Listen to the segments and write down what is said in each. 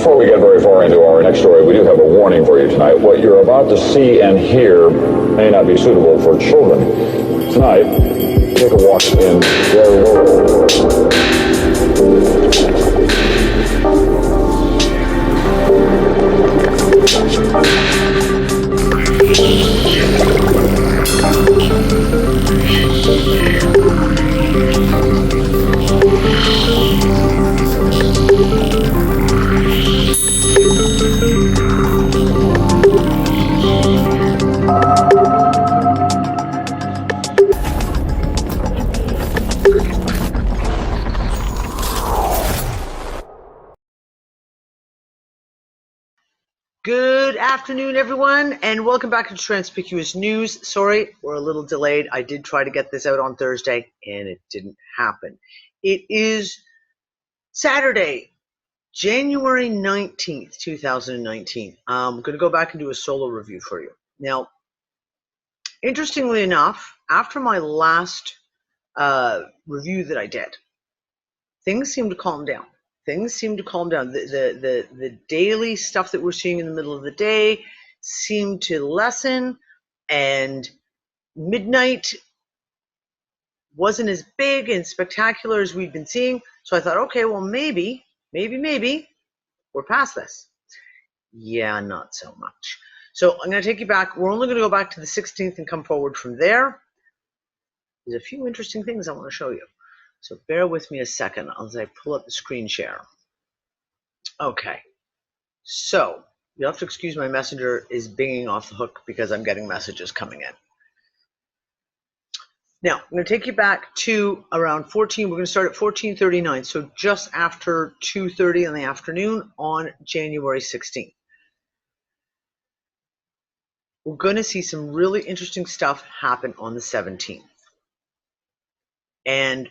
Before we get very far into our next story, we do have a warning for you tonight. What you're about to see and hear may not be suitable for children. Tonight, take a walk in their world. Good afternoon, everyone, and welcome back to Transpicuous News. Sorry, we're a little delayed. I did try to get this out on Thursday, and it didn't happen. It is Saturday, January 19th, 2019. I'm going to go back and do a solo review for you. Now, interestingly enough, after my last review that I did, things seem to calm down. Things seem to calm down. The daily stuff that we're seeing in the middle of the day seemed to lessen, and midnight wasn't as big and spectacular as we've been seeing. So I thought, okay, well, maybe we're past this. Yeah, not so much. So I'm going to take you back. We're only going to go back to the 16th and come forward from there. There's a few interesting things I want to show you. So bear with me a second as I pull up the screen share. Okay, so you'll have to excuse my messenger is binging off the hook because I'm getting messages coming in. Now, I'm going to take you back to around 14. We're going to start at 14:39, so just after 2:30 in the afternoon on January 16th. We're going to see some really interesting stuff happen on the 17th. And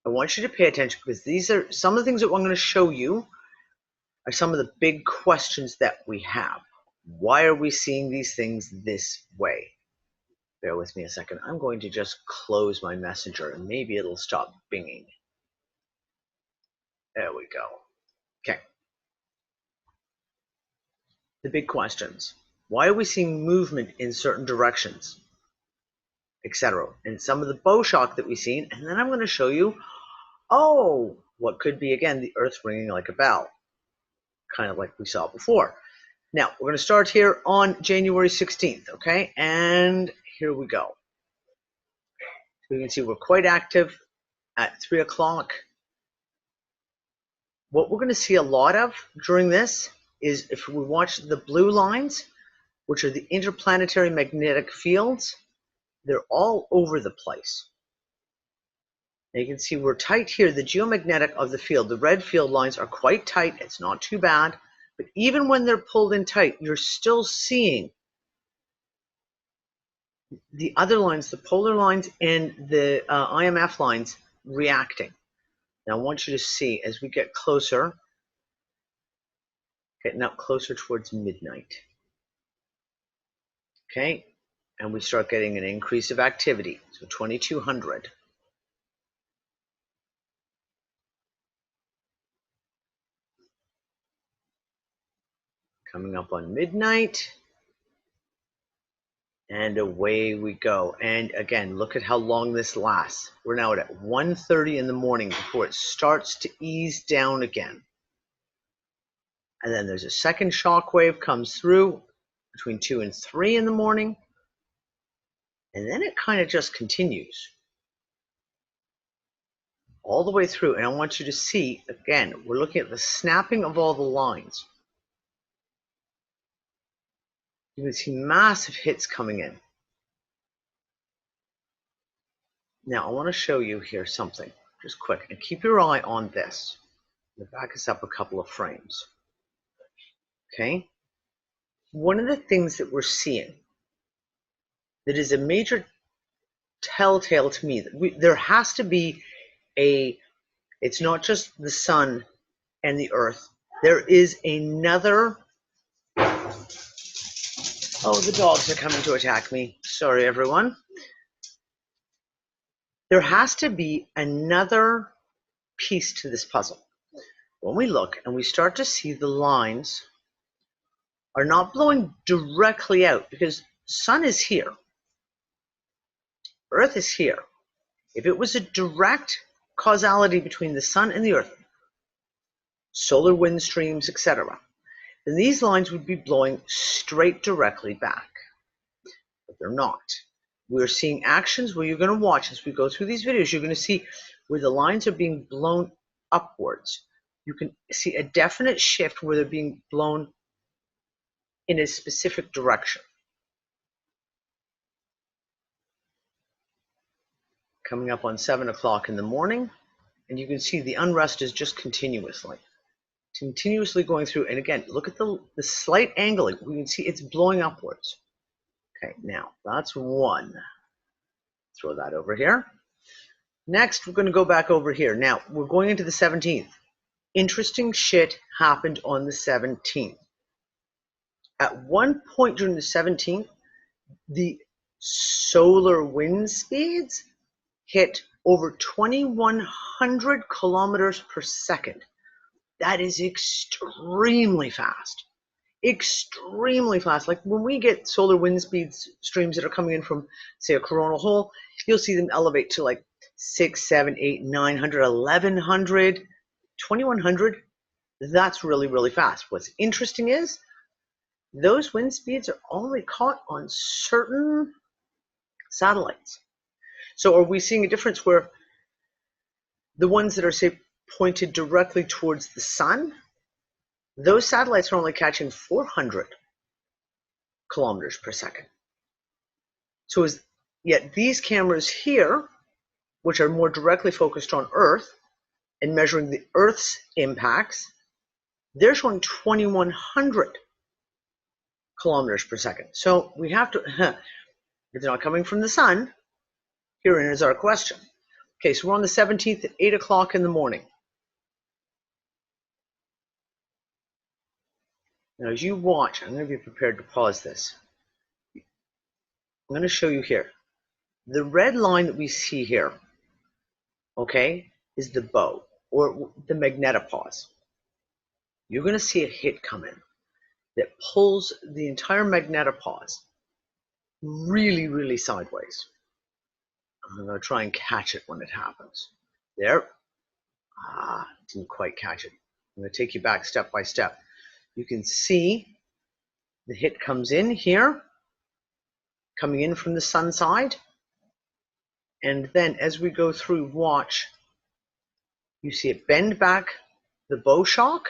I want you to pay attention because these are some of the things that I'm going to show you are some of the big questions that we have. Why are we seeing these things this way? Bear with me a second. I'm going to just close my messenger and maybe it'll stop binging. There we go. Okay. The big questions. Why are we seeing movement in certain directions, etc.? And some of the bow shock that we've seen. And then I'm going to show you, what could be, again, the Earth ringing like a bell, kind of like we saw before. Now, we're going to start here on January 16th, okay? And here we go. So you can see we're quite active at 3 o'clock. What we're going to see a lot of during this is if we watch the blue lines, which are the interplanetary magnetic fields, they're all over the place. Now you can see we're tight here. The geomagnetic of the field, the red field lines are quite tight. It's not too bad. But even when they're pulled in tight, you're still seeing the other lines, the polar lines and the IMF lines reacting. Now I want you to see as we get closer, getting up closer towards midnight. Okay, and we start getting an increase of activity. So 2200. Coming up on midnight. And away we go. And again, look at how long this lasts. We're now at 1:30 in the morning before it starts to ease down again. And then there's a second shock wave comes through between 2 and 3 in the morning. And then it kind of just continues all the way through. And I want you to see, again, we're looking at the snapping of all the lines. You can see massive hits coming in. Now, I want to show you here something, just quick, and keep your eye on this. I'm going to back us up a couple of frames. Okay? One of the things that we're seeing that is a major telltale to me, that there has to be it's not just the sun and the earth. There is another, the dogs are coming to attack me. Sorry, everyone. There has to be another piece to this puzzle. when we look and we start to see the lines are not blowing directly out, because the sun is here, Earth is here. If it was a direct causality between the sun and the Earth, solar wind streams, etc., then these lines would be blowing straight directly back. But they're not. We're seeing actions where you're going to watch as we go through these videos. You're going to see where the lines are being blown upwards. You can see a definite shift where they're being blown in a specific direction. Coming up on 7 o'clock in the morning, and you can see the unrest is just continuously going through. And again, look at the slight angling. We can see it's blowing upwards. Okay, now that's one. Throw that over here. Next, we're going to go back over here. Now, we're going into the 17th. Interesting shit happened on the 17th. At one point during the 17th, the solar wind speeds hit over 2,100 kilometers per second. That is extremely fast. Extremely fast. Like when we get solar wind speeds streams that are coming in from, say, a coronal hole, you'll see them elevate to like 6, 7, 8, 900, 1,100, 2,100. That's really, really fast. What's interesting is those wind speeds are only caught on certain satellites. So are we seeing a difference where the ones that are, say, pointed directly towards the sun, those satellites are only catching 400 kilometers per second. So yet these cameras here, which are more directly focused on Earth and measuring the Earth's impacts, they're showing 2,100 kilometers per second. So we have to, if they're not coming from the sun, herein is our question. Okay, so we're on the 17th at 8 o'clock in the morning. Now, as you watch, I'm going to be prepared to pause this. I'm going to show you here. The red line that we see here, okay, is the bow or the magnetopause. You're going to see a hit come in that pulls the entire magnetopause really, really sideways. I'm going to try and catch it when it happens. There. Didn't quite catch it. I'm going to take you back step by step. You can see the hit comes in here, coming in from the sun side. And then as we go through, watch, you see it bend back the bow shock,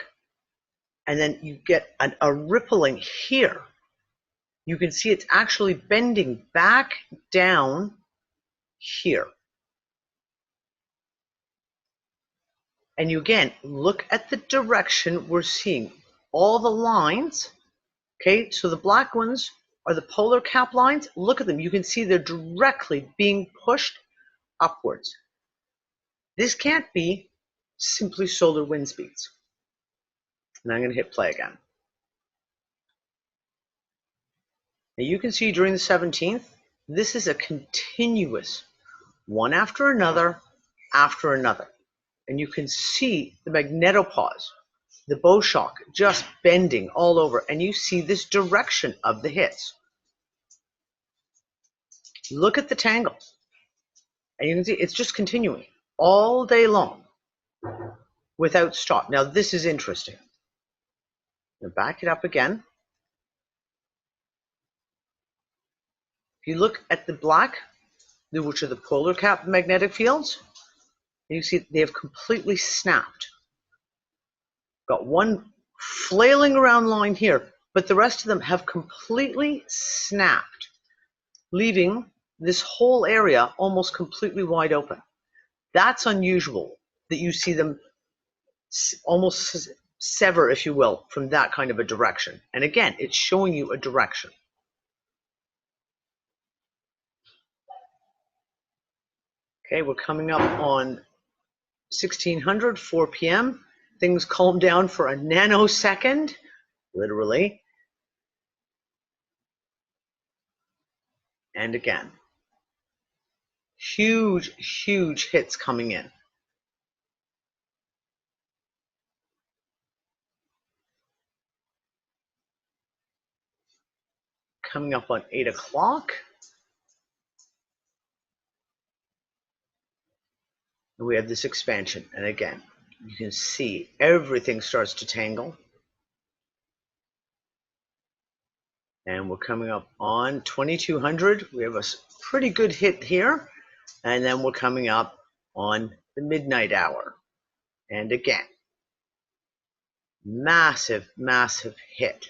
and then you get a rippling here. You can see it's actually bending back down here. And you again, look at the direction we're seeing. All the lines, okay, so the black ones are the polar cap lines. Look at them. You can see they're directly being pushed upwards. This can't be simply solar wind speeds. And I'm going to hit play again. Now you can see during the 17th, this is a continuous one after another, after another. And you can see the magnetopause, the bow shock just bending all over. And you see this direction of the hits. Look at the tangle. And you can see it's just continuing all day long without stop. Now this is interesting. Now back it up again. If you look at the black, which are the polar cap magnetic fields, you see they have completely snapped. Got one flailing around line here, but the rest of them have completely snapped, leaving this whole area almost completely wide open. That's unusual that you see them almost sever, if you will, from that kind of a direction. And again, it's showing you a direction. Okay, we're coming up on 1600, 4 p.m. Things calm down for a nanosecond, literally. And again, huge, huge hits coming in. coming up on 8 o'clock. And we have this expansion. And again, you can see everything starts to tangle. And we're coming up on 2200. We have a pretty good hit here. And then we're coming up on the midnight hour. And again, massive, massive hit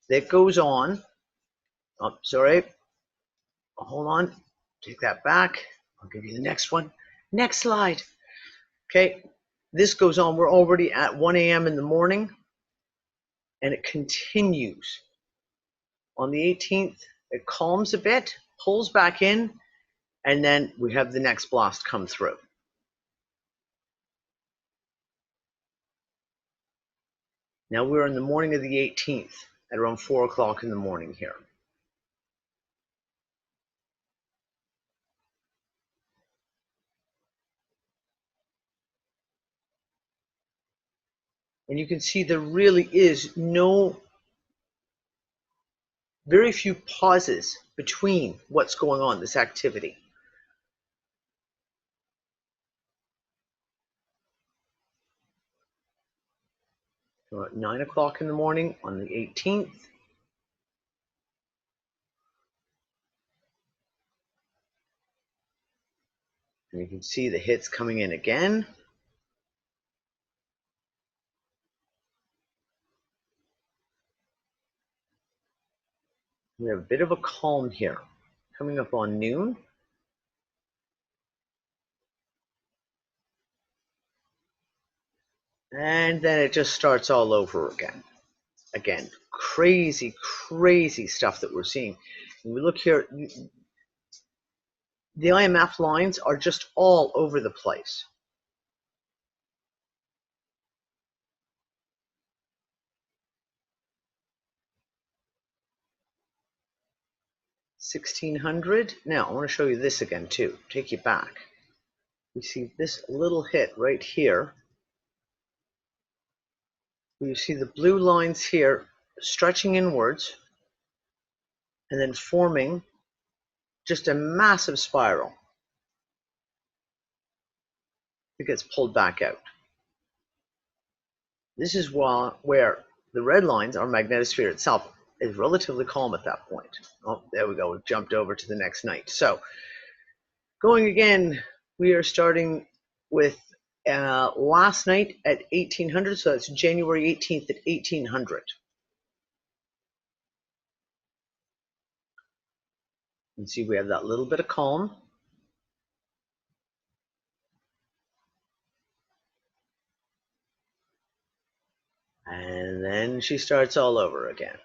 that goes on. Oh, sorry. Hold on. Take that back. I'll give you the next one. Next slide. Okay. This goes on. We're already at 1 a.m. in the morning. And it continues. On the 18th, it calms a bit, pulls back in, and then we have the next blast come through. Now we're in the morning of the 18th at around 4 o'clock in the morning here. And you can see there really is very few pauses between what's going on, this activity. We're at 9 o'clock in the morning on the 18th. And you can see the hits coming in again. We have a bit of a calm here coming up on noon. And then it just starts all over again. Again, crazy, crazy stuff that we're seeing. And we look here, the IMF lines are just all over the place. $1,600. Now, I want to show you this again too. Take you back. We see this little hit right here. You see the blue lines here stretching inwards and then forming just a massive spiral. It gets pulled back out. This is where the red lines, our magnetosphere itself, is relatively calm at that point. Oh, there we go. We've jumped over to the next night. So going again, we are starting with last night at 1800. So that's January 18th at 1800. You can see we have that little bit of calm. And then she starts all over again.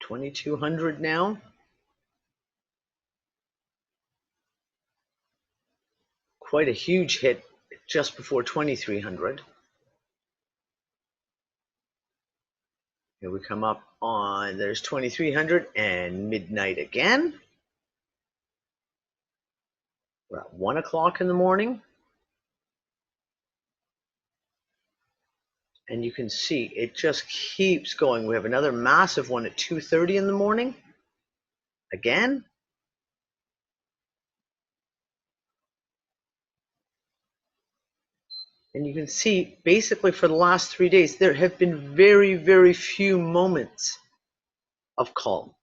$2,200 now. Quite a huge hit just before 2,300. Here we come up on, there's 2,300 and midnight again. We're at 1 o'clock in the morning. And you can see it just keeps going. We have another massive one at 2:30 in the morning. Again. And you can see basically for the last 3 days, there have been very, very few moments of calm.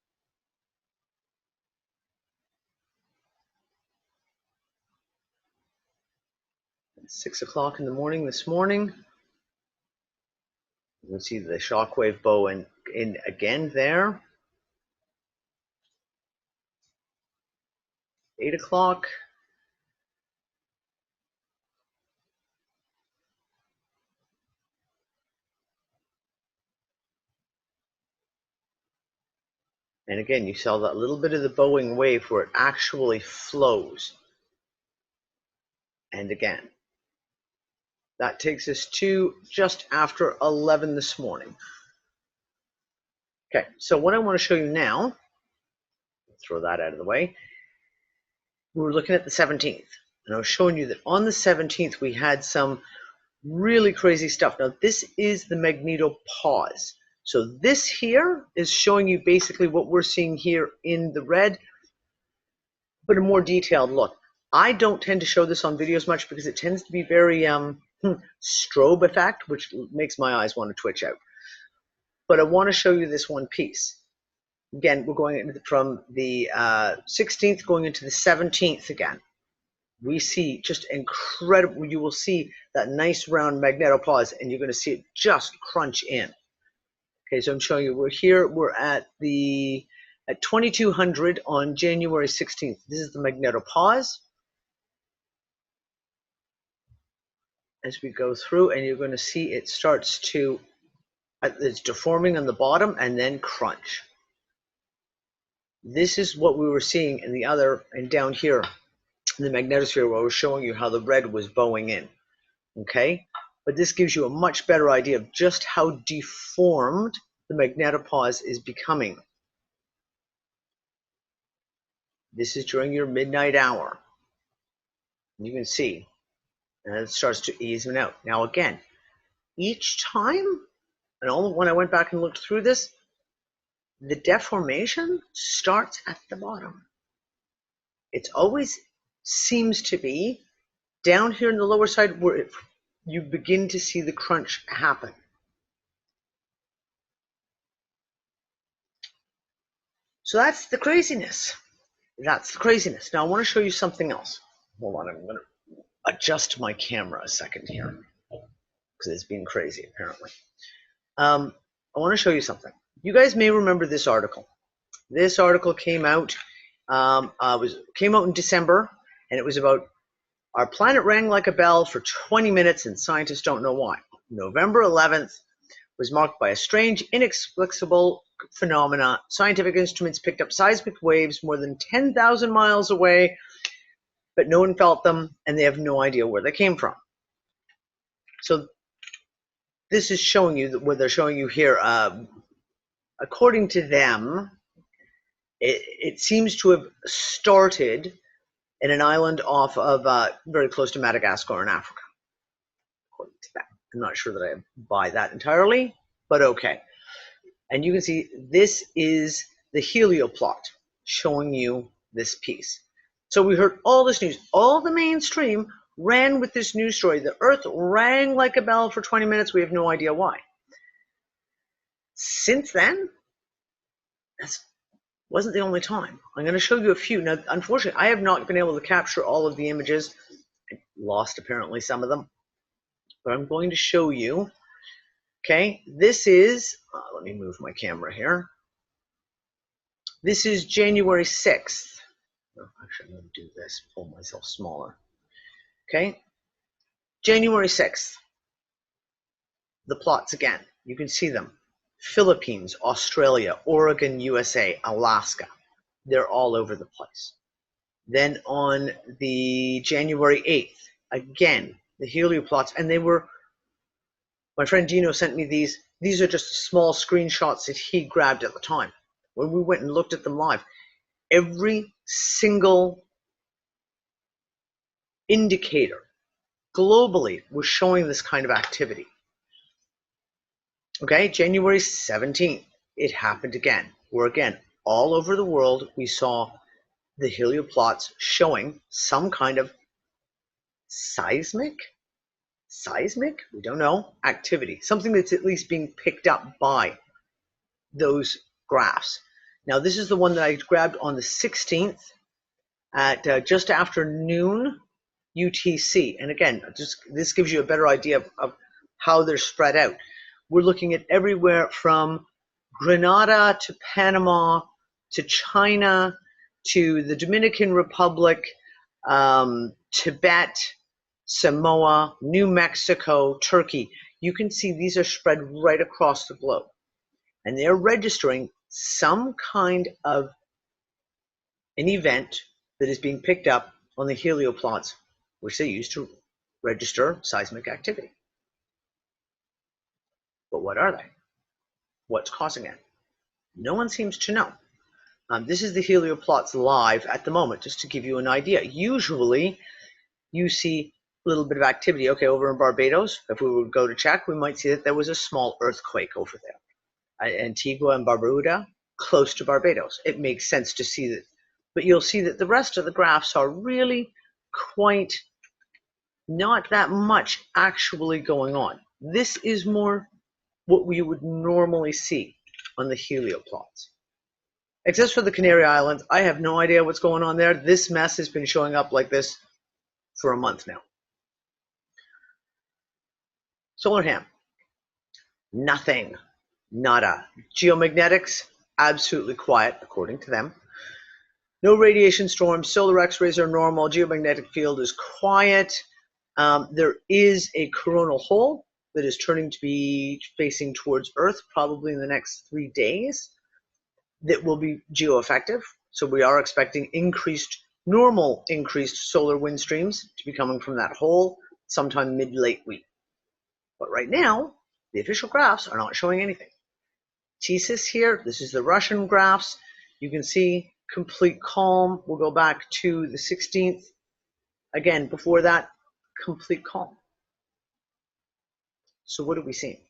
At 6 o'clock in the morning this morning. You can see the shockwave bow in again there. 8 o'clock. And again, you saw that little bit of the bowing wave where it actually flows. And again, that takes us to just after 11 this morning. Okay, so what I want to show you now, throw that out of the way, we were looking at the 17th. And I was showing you that on the 17th, we had some Really crazy stuff. Now, this is the magnetopause. So this here is showing you basically what we're seeing here in the red, but a more detailed look. I don't tend to show this on videos much because it tends to be very strobe effect, which makes my eyes want to twitch out. But I want to show you this one piece. Again, we're going from the 16th going into the 17th again. We see just incredible. You will see that nice round magnetopause, and you're going to see it just crunch in. Okay, so I'm showing you. We're here. We're at 2200 on January 16th. This is the magnetopause. As we go through, and you're going to see it starts to, it's deforming on the bottom and then crunch. This is what we were seeing in the other, and down here in the magnetosphere where I was showing you how the red was bowing in. Okay, but this gives you a much better idea of just how deformed the magnetopause is becoming. This is during your midnight hour. You can see, and it starts to ease out. Now again, each time, and when I went back and looked through this, the deformation starts at the bottom. It always seems to be down here in the lower side where you begin to see the crunch happen. So that's the craziness. That's the craziness. Now I want to show you something else. Hold on, I'm going to adjust my camera a second here because it's been crazy apparently. I want to show you something. You guys may remember this article. This article came out in December, and it was about our planet rang like a bell for 20 minutes and scientists don't know why. November 11th was marked by a strange, inexplicable phenomena. Scientific instruments picked up seismic waves more than 10,000 miles away, but no one felt them, and they have no idea where they came from. So this is showing you what they're showing you here. According to them, it seems to have started in an island off of very close to Madagascar in Africa. According to that, I'm not sure that I buy that entirely, but okay. And you can see this is the helioplot showing you this piece. So we heard all this news, all the mainstream ran with this news story. The Earth rang like a bell for 20 minutes. We have no idea why. Since then, that wasn't the only time. I'm going to show you a few. Now, unfortunately, I have not been able to capture all of the images. I lost apparently some of them, but I'm going to show you. Okay, this is, let me move my camera here. This is January 6th. Oh, actually, I'm going to do this, pull myself smaller. Okay, January 6th. The plots again, you can see them. Philippines, Australia, Oregon, USA, Alaska. They're all over the place. Then on the January 8th, again, the helioplots, and they were, my friend Dino sent me these. These are just small screenshots that he grabbed at the time. When we went and looked at them live, every single indicator globally was showing this kind of activity. Okay, January 17th, it happened again. Where again, all over the world, we saw the helioplots showing some kind of seismic, we don't know, activity. Something that's at least being picked up by those graphs. Now, this is the one that I grabbed on the 16th at just after noon UTC. And again, this gives you a better idea of how they're spread out. We're looking at everywhere from Grenada to Panama to China to the Dominican Republic, Tibet, Samoa, New Mexico, Turkey. You can see these are spread right across the globe. And they're registering some kind of an event that is being picked up on the helioplots, which they use to register seismic activity. But what are they? What's causing it? No one seems to know. This is the helioplots live at the moment, just to give you an idea. Usually, you see little bit of activity. Okay, over in Barbados, if we would go to check, we might see that there was a small earthquake over there. Antigua and Barbuda, close to Barbados. It makes sense to see that. But you'll see that the rest of the graphs are really quite not that much actually going on. This is more what we would normally see on the helioplots. Except for the Canary Islands, I have no idea what's going on there. This mess has been showing up like this for a month now. Solar ham, nothing, nada. Geomagnetics, absolutely quiet, according to them. No radiation storms, solar X-rays are normal, geomagnetic field is quiet. There is a coronal hole that is turning to be facing towards Earth probably in the next 3 days that will be geo-effective. So we are expecting normal increased solar wind streams to be coming from that hole sometime mid-late week. But right now, the official graphs are not showing anything. TSIS here, this is the Russian graphs. You can see complete calm. We'll go back to the 16th. Again, before that, complete calm. So what are we seeing?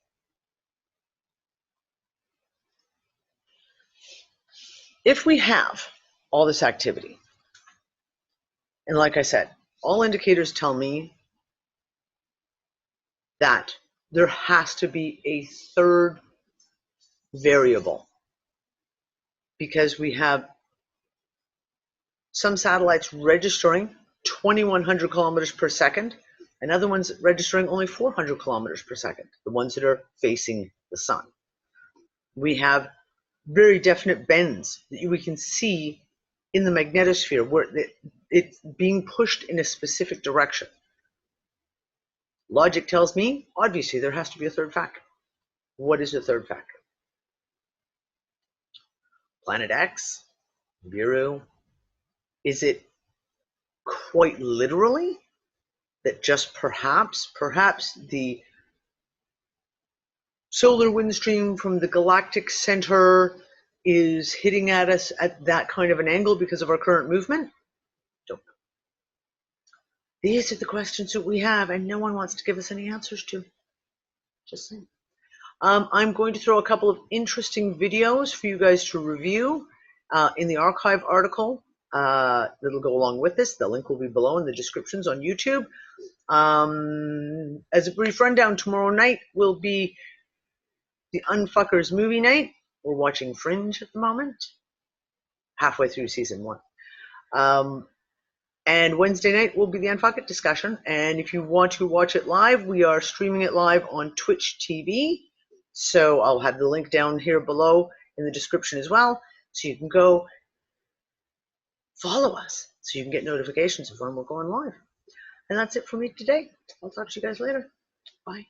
If we have all this activity, and like I said, all indicators tell me that there has to be a third variable, because we have some satellites registering 2,100 kilometers per second, and other ones registering only 400 kilometers per second, the ones that are facing the sun. We have very definite bends that we can see in the magnetosphere where it's being pushed in a specific direction. Logic tells me, obviously, there has to be a third factor. What is the third factor? Planet X? Nibiru? Is it quite literally that just perhaps the solar wind stream from the galactic center is hitting at us at that kind of an angle because of our current movement? Don't know. These are the questions that we have, and no one wants to give us any answers to. Just saying. I'm going to throw a couple of interesting videos for you guys to review in the archive article that'll go along with this. The link will be below in the descriptions on YouTube. As a brief rundown, tomorrow night will be the Unfuckers movie night. We're watching Fringe at the moment, halfway through season 1. And Wednesday night will be the Unfuck It discussion. And if you want to watch it live, we are streaming it live on Twitch TV. So I'll have the link down here below in the description as well. So you can go follow us so you can get notifications of when we're going live. And that's it for me today. I'll talk to you guys later. Bye.